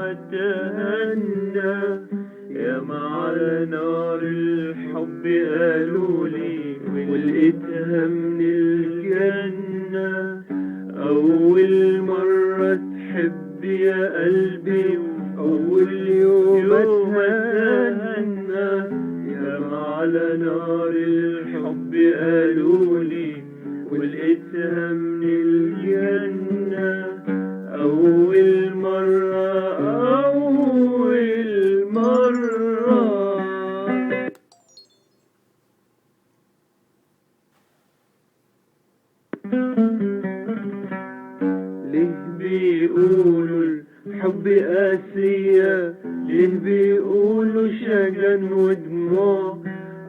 وتهنى، يا على نار الحب قالولي ولقيتها من الجنة. أول مرة تحب يا قلبي أول يوم أتهنى، يا على نار الحب قالولي ولقيتها من الجنة. أول مرة أول مرة. ليه بيقولوا الحب قاسية؟ ليه بيقولوا شجن ودموع؟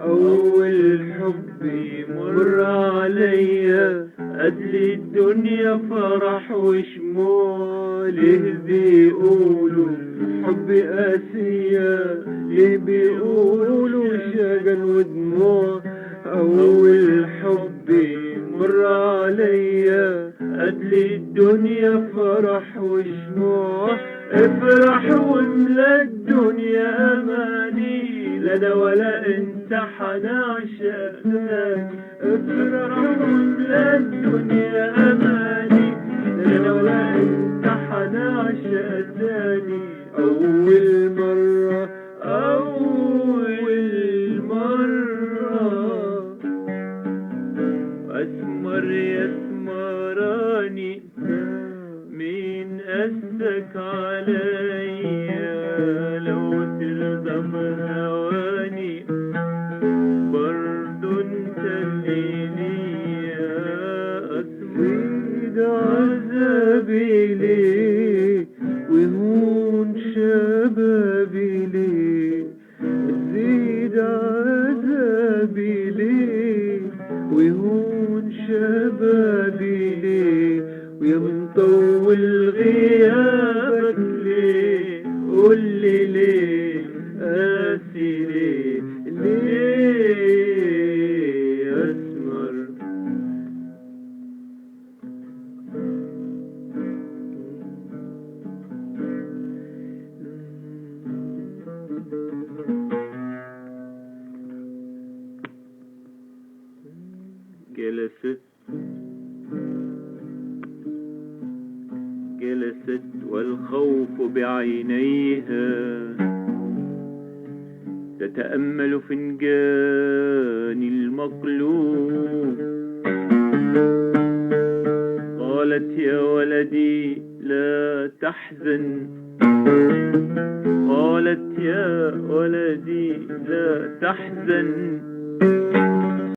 أول حب يمر عليا قتل الدنيا فرح وشموع. ليه بيقولوا الحب قاسية؟ ليه بيقولوا شجن ودموع؟ أول حب يمر عليا قتل الدنيا فرح وشموع. افرح واملا الدنيا اماني، لا ده ولا انت حنعشق تاني. افرح واملا الدنيا اماني، لا ده ولا انت حنعشق تاني. اول مرة اول مرة. اسمر يا اسمراني مين قاسك عليا؟ لو ترضى بهواني برضو انت اللي ليا. أزيد عذابي ليه وهون شبابي ليه؟ أزيد عذابي ليه وهون شبابي ليه؟ ويا مطول غيابك ليه؟ قولي ليه قاسي ليه؟ ليه أسمر؟ جلست والخوف بعينيها تتأمل فنجان المقلوب. قالت يا ولدي لا تحزن، قالت يا ولدي لا تحزن،